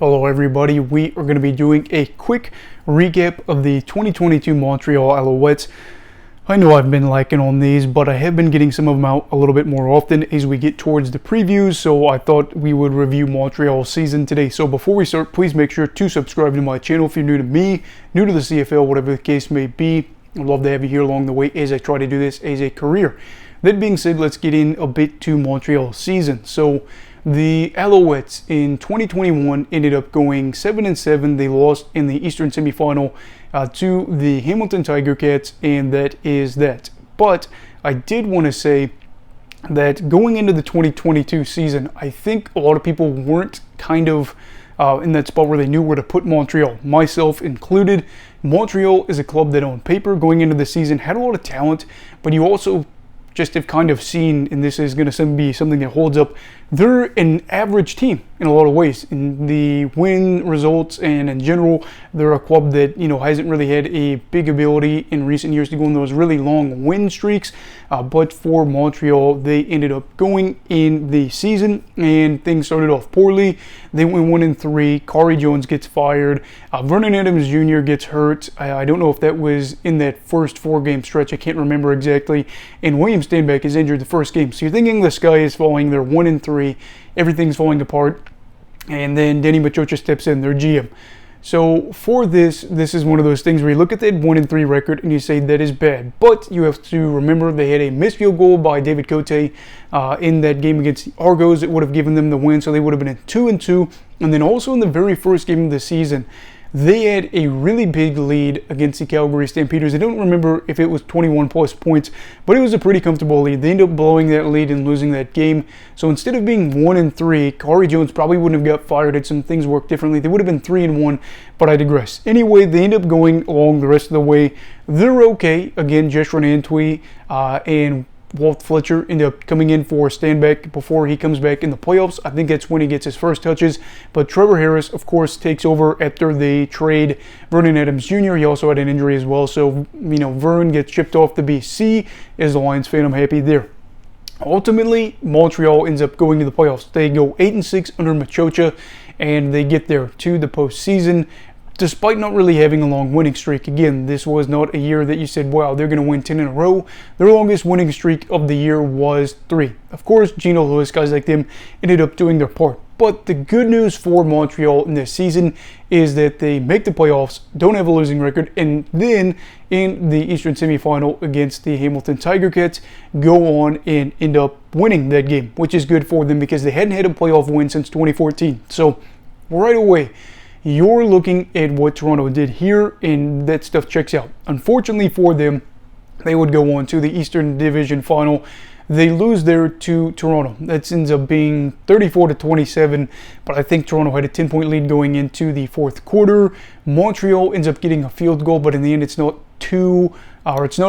Hello everybody, we are going to be doing a quick recap of the 2022 Montreal Alouettes. I know I've been lacking on these, but I have been getting some of them out a little bit more often as we get towards the previews, so I thought we would review Montreal's season today. So before we start, please make sure to subscribe to my channel if you're new to me, new to the CFL, whatever the case may be. I'd love to have you here along the way as I try to do this as a career. That being said, let's get in a bit to Montreal's season. So the Alouettes in 2021 ended up going 7-7. They lost in the Eastern semifinal to the Hamilton Tiger Cats, and that is that. But I did want to say that going into the 2022 season, I think a lot of people weren't kind of in that spot where they knew where to put Montreal, myself included. Montreal is a club that on paper going into the season had a lot of talent, but you also just have kind of seen, and this is going to be something that holds up, they're an average team in a lot of ways. In the win results and in general, they're a club that, hasn't really had a big ability in recent years to go on those really long win streaks. But for Montreal, they ended up going in the season and things started off poorly. They went 1-3. Corey Jones gets fired. Vernon Adams Jr. gets hurt. I don't know if that was in that first 4-game stretch. I can't remember exactly. And William Stanback is injured the first game. So you're thinking the sky is falling. They're 1-3. Everything's falling apart. And then Denny Machocha steps in, their GM. So for this is one of those things where you look at that 1-3 record and you say that is bad. But you have to remember they had a missed field goal by David Cote in that game against the Argos that would have given them the win. So they would have been at 2-2. And then also in the very first game of the season, they had a really big lead against the Calgary Stampeders. I don't remember if it was 21 plus points, but it was a pretty comfortable lead. They ended up blowing that lead and losing that game. So instead of being 1-3, Corey Jones probably wouldn't have got fired had some things worked differently. They would have been 3-1, but I digress. Anyway, they end up going along the rest of the way. They're okay. Again, Jeshurun Antwi and Walt Fletcher ended up coming in for Stanback before he comes back in the playoffs. I think that's when he gets his first touches. But Trevor Harris, of course, takes over after they trade Vernon Adams Jr. He also had an injury as well. So, Vern gets shipped off to BC. As a Lions fan, I'm happy there. Ultimately, Montreal ends up going to the playoffs. They go 8-6 under Machocha, and they get there to the postseason. Despite not really having a long winning streak. Again, this was not a year that you said, wow, they're going to win 10 in a row. Their longest winning streak of the year was 3. Of course, Gino Lewis, guys like them, ended up doing their part. But the good news for Montreal in this season is that they make the playoffs, don't have a losing record, and then in the Eastern semifinal against the Hamilton Tiger Cats, go on and end up winning that game, which is good for them because they hadn't had a playoff win since 2014. So right away, you're looking at what Toronto did here, and that stuff checks out. Unfortunately for them, they would go on to the Eastern Division Final. They lose there to Toronto. That ends up being 34-27, but I think Toronto had a 10-point lead going into the fourth quarter. Montreal ends up getting a field goal, but in the end, it's not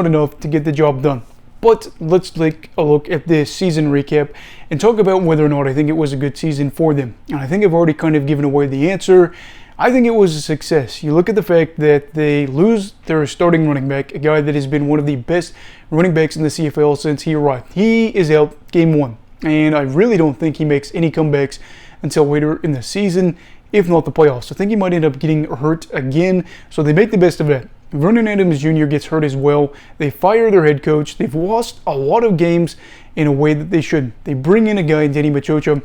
enough to get the job done. But let's take a look at this season recap and talk about whether or not I think it was a good season for them. And I think I've already kind of given away the answer. I think it was a success. You look at the fact that they lose their starting running back, a guy that has been one of the best running backs in the CFL since he arrived. He is out game 1, and I really don't think he makes any comebacks until later in the season, if not the playoffs. I think he might end up getting hurt again, so they make the best of that. Vernon Adams Jr. gets hurt as well. They fire their head coach. They've lost a lot of games in a way that they shouldn't. They bring in a guy, Denny Machocha,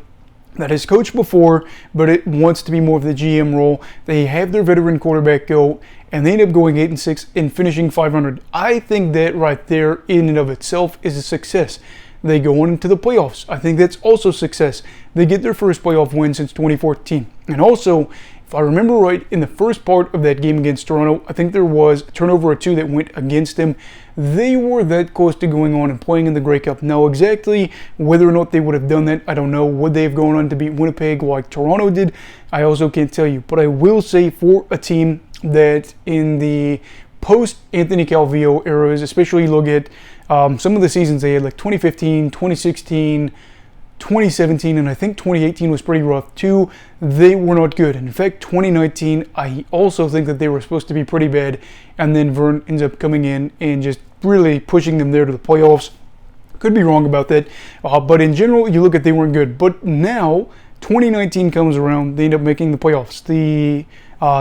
that has coached before, but it wants to be more of the GM role. They have their veteran quarterback go, and they end up going 8-6 and finishing 500. I think that right there in and of itself is a success. They go on into the playoffs. I think that's also success. They get their first playoff win since 2014. And also, if I remember right, in the first part of that game against Toronto, I think there was a turnover or 2 that went against them. They were that close to going on and playing in the Grey Cup. Now, exactly whether or not they would have done that, I don't know. Would they have gone on to beat Winnipeg like Toronto did? I also can't tell you. But I will say for a team that in the post-Anthony Calvillo eras, especially look at some of the seasons they had, like 2015, 2016, 2017, and I think 2018 was pretty rough too. They were not good. In fact, 2019, I also think that they were supposed to be pretty bad, and then Vern ends up coming in and just really pushing them there to the playoffs. Could be wrong about that, but in general, you look at they weren't good. But now, 2019 comes around, they end up making the playoffs. The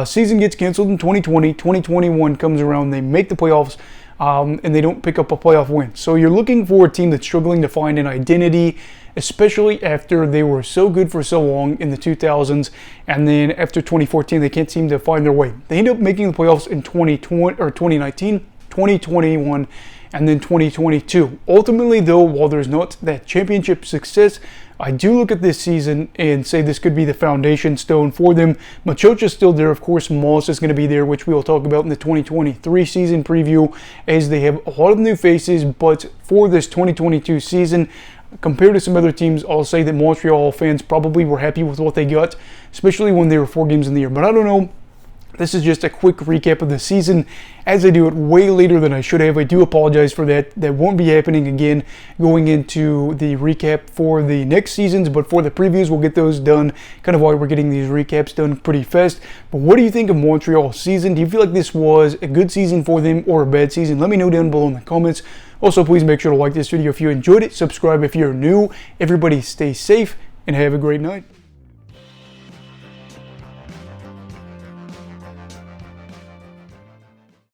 season gets canceled in 2020. 2021 comes around, they make the playoffs, and they don't pick up a playoff win. So you're looking for a team that's struggling to find an identity, especially after they were so good for so long in the 2000s, and then after 2014 they can't seem to find their way. They end up making the playoffs in 2019, 2021, and then 2022. Ultimately, though, while there's not that championship success, I do look at this season and say this could be the foundation stone for them. Machocha's still there, of course. Moss is going to be there, which we will talk about in the 2023 season preview, as they have a lot of new faces. But for this 2022 season, compared to some other teams, I'll say that Montreal fans probably were happy with what they got, especially when they were 4 games in the year. But I don't know. This is just a quick recap of the season, as I do it way later than I should have. I do apologize for that. That won't be happening again going into the recap for the next seasons, but for the previews, we'll get those done. Kind of why we're getting these recaps done pretty fast. But what do you think of Montreal's season? Do you feel like this was a good season for them or a bad season? Let me know down below in the comments. Also, please make sure to like this video if you enjoyed it. Subscribe if you're new. Everybody stay safe and have a great night.